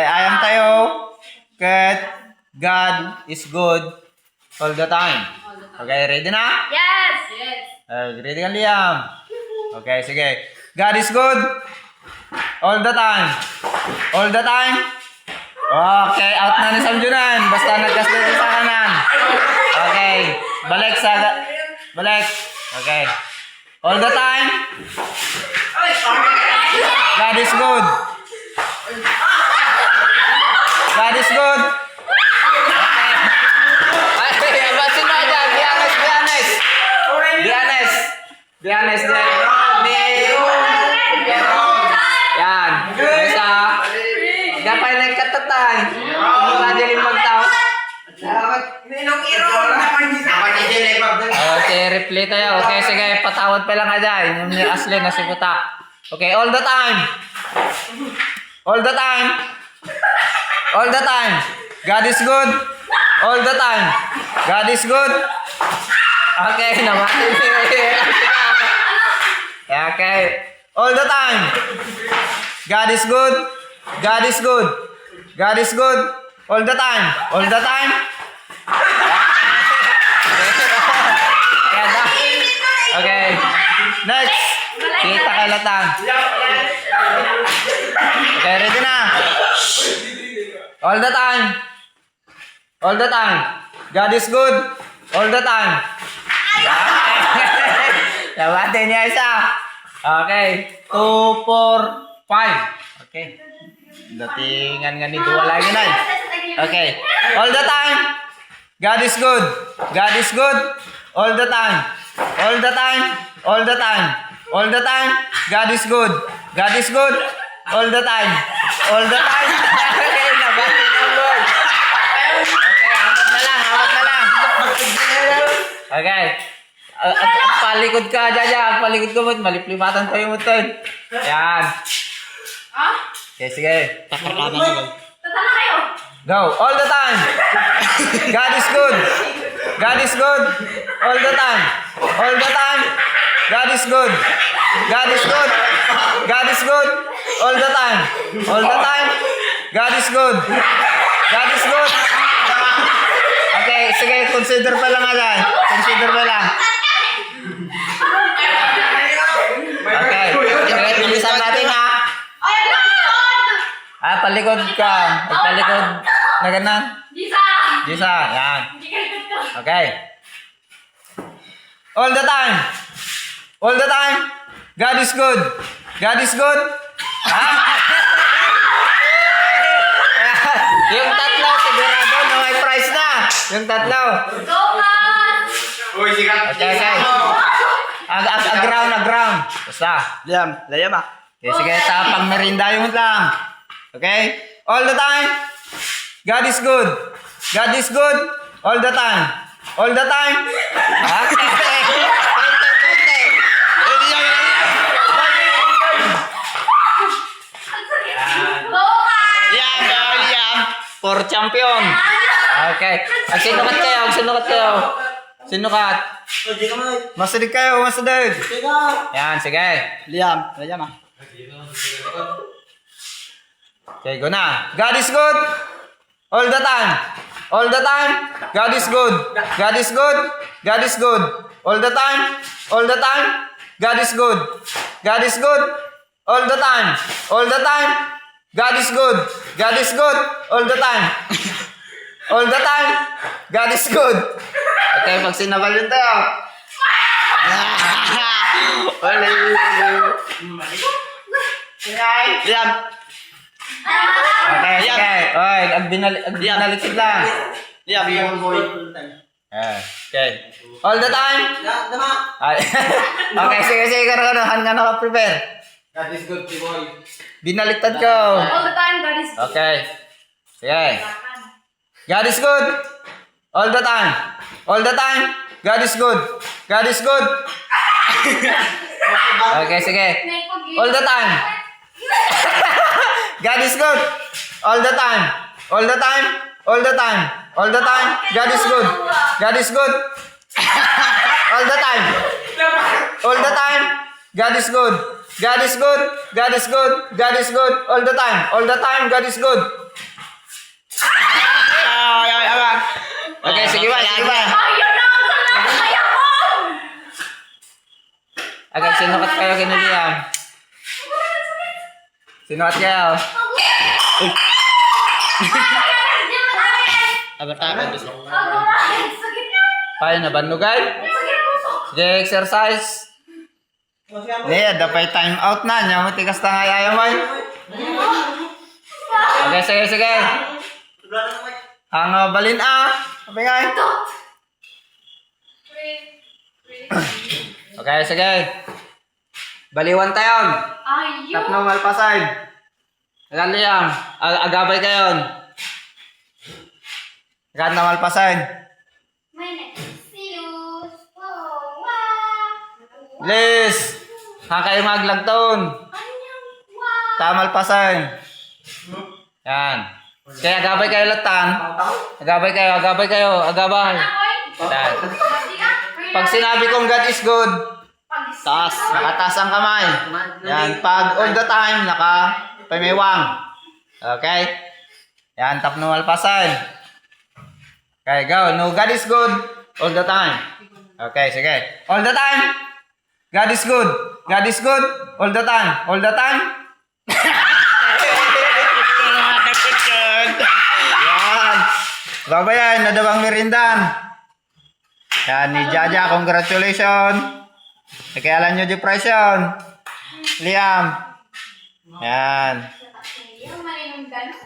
ayam tayo. Kat God is good all the time. Okay, ready na? Yes! Ready ka, Liam? Okay, sige. God is good all the time. All the time? Okay, out na ni Samjunan. Basta nagkaslit sa kanan. Okay, balik. Okay. All the time? God is good. God is good. Okay. Ay, basin mo dyan. Be honest. Yan. Isa. Gapay na katatay. Hindi na dyan yung magtao. Okay, replay tayo. Okay, sige. Patawad pa lang nga dyan. Yung ni Ashley na siguta. Okay, all the time. All the time. All the time. God is good. All the time. God is good. Okay, namati. Okay. All the time. God is good. God is good. God is good. All the time. All the time. Okay. Next. Kita kailatan. Okay, ready na. All the time. All the time. God is good. All the time. Namati niya isa. Okay. 2, 4, 5. Okay. Datingan nga ni dua lagi na. Okay. All the time. God is good. God is good. All the time. All the time. All the time. All the time. God is good. God is good. All the time. All the time. Okay, nabati ng Lord. Okay, hawak na lang. Okay. At palikod ka, Jaja. Palikod ko mo. Maliplipatan tayo mo ito. Yan. Okay, sige. Tatala kayo! Go. All the time. God is good. God is good. All the time. All the time. God is good. God is good. God is good. All the time. All the time. God is good. God is good. Okay, sige. Consider pa lang agad. Consider pa lang. Okay. Sige, bilisan natin ha. Palikod ka. Palikod na ganun. Gisa. Yan. Okay. All the time. All the time. God is good. God is good. Ha? Yung tatlo, sigurado na may price na. Yung tatlo. Uy, sikat. Okay. Aground. Basta. Liam ah. Okay, sige, pang merinda yung lang. Okay? All the time. God is good. God is good. All the time. All the time. Liam. For champion. Okay. Sinukat kayo. Sinukat. Masadig kayo. Yan, sige. Liam ah. Okay, go na. God is good. All the time. All the time. God is good. God is good. God is good. All the time. All the time. God is good. God is good. All the time. All the time. God is good. God is good. All the time. All the time. God is good. Okay, pag sinabal yun tayo. Liam. Okay, sige. Oy, binaliktad lang. Liam. Okay. All the time? Ay. Okay, sige. Han nga naka-prepare. God is good, boy. Binaliktad ko. All the time, God is good. Okay. Sige. God is good. All the time. All the time. God is good. God is good. Okay, sige. All the time. God is good. All the time. All the time. All the time. All the time. God is good. God is good. All the time. All the time. God is good. God is good. God is good. God is good. All the time. All the time. God is good. Okay, sige ba, sige ba. Ayun na ang kaya ko! Okay, sinukat kayo kay Liam. Sinukat kayo. Abatakan gusto. Paano, banugay? Sige, exercise. Nia, dapat time out na. Nya mo tigas na nga ayaw mo. Okay, sige, sige. Ang balin Sabi nga. Okay, sige. Baliwan tayo. Ayun! Tapno malpasan. Agan Liam. Agabay kayo. Agan na malpasan. My next see you. Oh, wow! Liz. Kayo maglagton. Anyang wow! Tamal pasan. Yan. Kaya agabay kayo latan. Agabay kayo, agabay kayo, agabay. Yan. Pag sinabi kong God is good, taas, nakataas ang kamay. Yan, pag all the time, pamiwang. Okay? Yan, tap na malpasan. Okay, go. No, God is good all the time. Okay, sige. All the time. God is good. God is good all the time. All the time. Yan. Babayan, nadawang merindan. Yan, ni Jaja, congratulations. Nakialan nyo depression. Liam. Yan. Yung maninong gano'n.